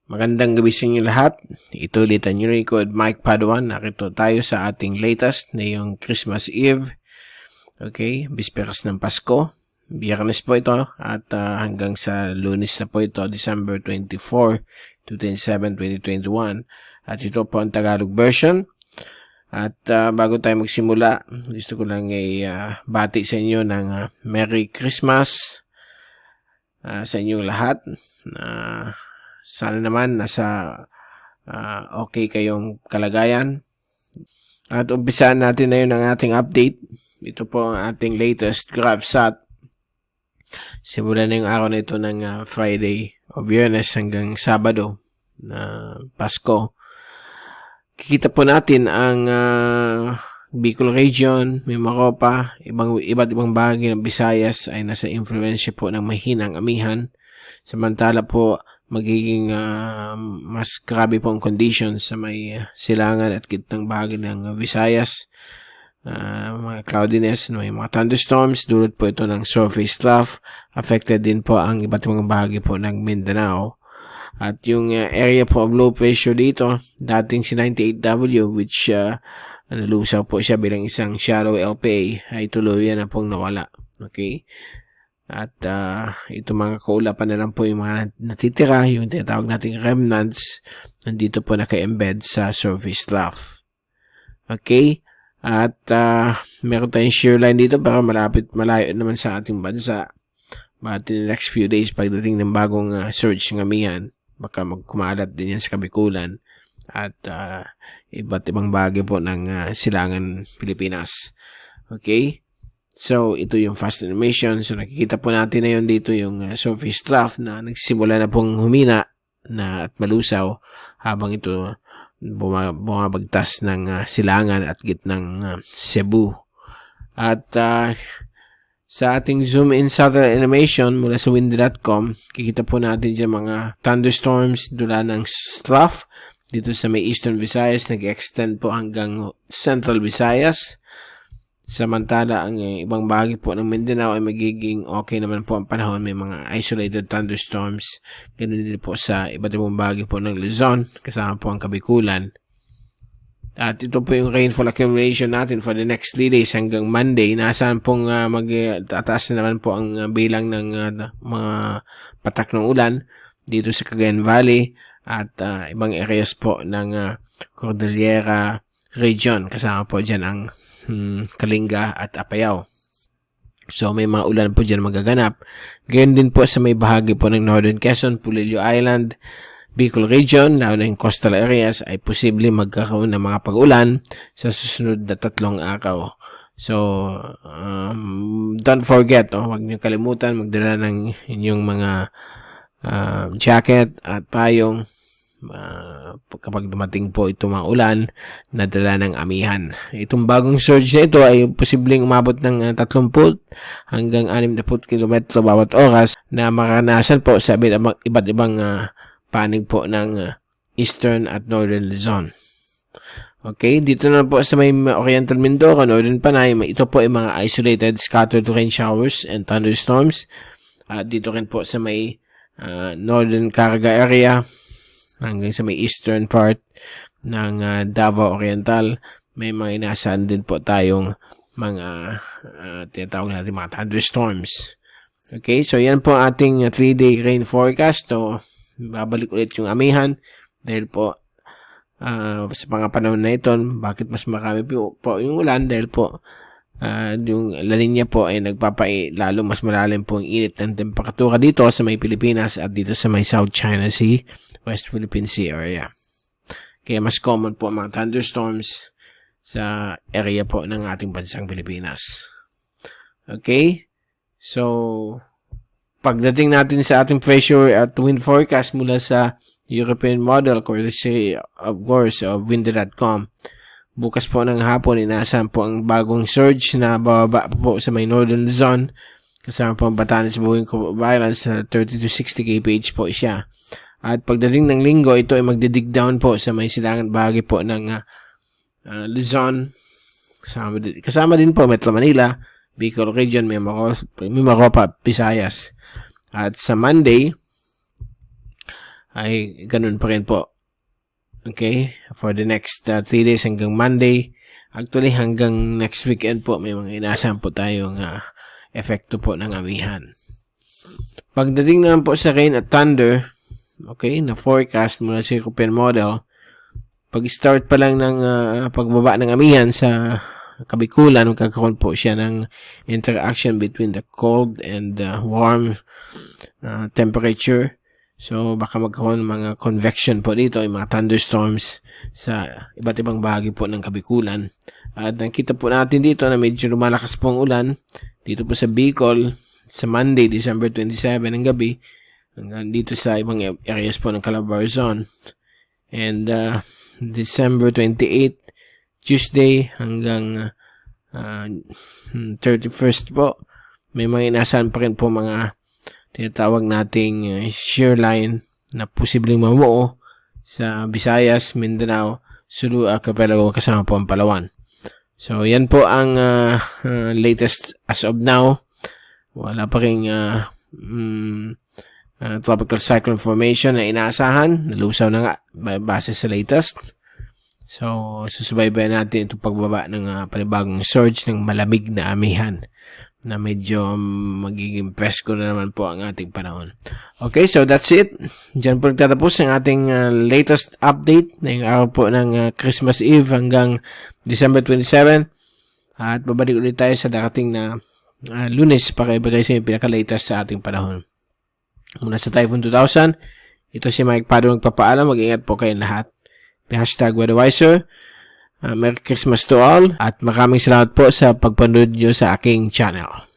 Magandang gabi sa inyo lahat. Ito ulit ang inyong lingkod, Mike Paduan. Nakito tayo sa ating latest na yung Christmas Eve. Okay, bisperas ng Pasko. Biyernes po ito at hanggang sa Lunes na po ito, December 24, 2007, 2021. At ito po ang Tagalog version. At bago tayo magsimula, gusto ko lang bati sa inyo ng Merry Christmas sa inyong lahat. Sana naman nasa okay kayong kalagayan. At umpisahan natin na yun ang ating update. Ito po ang ating latest GrabSat. Simulan na yung araw na ito ng Friday o Biyernes hanggang Sabado na Pasko. Kikita po natin ang Bicol Region, Mimaropa, iba't ibang bahagi ng Visayas ay nasa influensya po ng mahinang amihan. Samantala po, magiging mas grabe po ang conditions sa may silangan at gitnang bahagi ng Visayas. Mga cloudiness, may mga thunderstorms, dulot po ito ng surface trough. Affected din po ang iba't ibang bahagi po ng Mindanao. At yung area po of low pressure dito, dating si 98W, which nalusaw po siya bilang isang shallow LPA, ay tuluyan na pong nawala. Okay? At ito mga kaulapan na lang po yung mga natitira, yung tinatawag nating remnants, nandito po naka-embed sa surface trough. Okay? At meron tayong shear line dito para malayo naman sa ating bansa. But in the next few days, pagdating ng bagong surge ng amihan, baka magkumalat din yan sa Kabikulan at iba't ibang bagay po ng silangan Pilipinas. Okay? So, ito yung fast animation. So, nakikita po natin na yun dito yung surface trough na nagsimula na pong humina at malusaw habang ito bumabagtas ng silangan at gitnang Cebu. At sa ating zoom in satellite animation mula sa windy.com, kikita po natin dyan mga thunderstorms dula ng trough dito sa may Eastern Visayas, nag-extend po hanggang Central Visayas. Samantala, ang ibang bahagi po ng Mindanao ay magiging okay naman po ang panahon. May mga isolated thunderstorms. Ganun din po sa iba't ibang bahagi po ng Luzon, kasama po ang Kabikulan. At ito po yung rainfall accumulation natin for the next 3 days hanggang Monday. Nasaan pong tataas na naman po ang bilang ng mga patak ng ulan dito sa Cagayan Valley at ibang areas po ng Cordillera region. Kasama po dyan ang Kalinga at Apayao. So may mga ulan po dyan magaganap. Gayon din po sa may bahagi po ng Northern Quezon, Pulilio Island, Bicol Region, lalo na yung coastal areas, ay posible magkakaroon ng mga pag-ulan sa susunod na 3 araw. So, don't forget, huwag niyo kalimutan magdala ng inyong mga jacket at payong kapag dumating po itong mga ulan na dala ng amihan. Itong bagong surge na ito ay posibleng umabot ng 30 hanggang 60 km bawat oras na maranasan po sa iba't ibang panig po ng Eastern at Northern Luzon. Okay, dito na po sa may Oriental Mindoro, Northern Panay, ito po ay mga isolated scattered rain showers and thunderstorms. Dito rin po sa may Northern Caraga area hanggang sa may eastern part ng Davao Oriental, may mga inaasahan din po tayong mga tinatawag natin mga thunderstorms. Okay, so yan po ating 3-day rain forecast. So, babalik ulit yung amihan dahil po sa mga panahon na ito, bakit mas marami po yung ulan dahil po yung La Nina po ay lalo mas malalim po ang init ng temperatura dito sa may Pilipinas at dito sa may South China Sea, West Philippine Sea area. Kaya mas common po ang mga thunderstorms sa area po ng ating bansang Pilipinas. Okay? So, pagdating natin sa ating pressure at wind forecast mula sa European model, courtesy of course of windy.com, bukas po ng hapon, inaasahan po ang bagong surge na bababa po sa may Northern Luzon. Kasama po ang Batanes, Buwing, Violence sa 30 to 60 kph po siya. At pagdating ng linggo, ito ay magdidig down po sa may silangan bahagi po ng Luzon. Kasama din po Metro Manila, Bicol Region, Mimaropa, Visayas. At sa Monday, ay ganun pa rin po. Okay? For the next 3 days hanggang Monday. Actually, hanggang next weekend po, may mga inasahan po tayong epekto po ng amihan. Pagdating naman po sa rain at thunder, okay, na forecast mula sa European model, pag-start pa lang ng pagbaba ng amihan sa Kabikulan, magkakaroon po siya ng interaction between the cold and warm temperature. So, baka magkaroon ng mga convection po dito, yung mga thunderstorms sa iba't ibang bahagi po ng Kabikulan. At nakita po natin dito na medyo lumalakas pong ulan dito po sa Bicol sa Monday, December 27 ng gabi, hanggang dito sa ibang areas po ng Calabarzon. And December 28, Tuesday hanggang 31st po, may mga inasahan pa rin po mga tinatawag nating shear line na posibleng mamuo sa Visayas, Mindanao, Sulu Archipelago kasama po ang Palawan. So, yan po ang latest as of now. Wala pa rin tropical cyclone formation na inaasahan. Nalusaw na nga base sa latest. So, susubaybayan natin itong pagbaba ng panibagong surge ng malamig na amihan na medyo magiging presko na naman po ang ating panahon. Okay, so that's it. Diyan po nagtatapos ang ating latest update na yung araw po ng Christmas Eve hanggang December 27. At babalik ulit tayo sa darating na Lunes para ibigay sa inyo pinaka-latest sa ating panahon. Muna sa Typhoon 2000, ito si Mike Padua magpapaalam. Mag-ingat po kayong lahat. #WeatherWiser. Merry Christmas to all at maraming salamat po sa pagpanood nyo sa aking channel.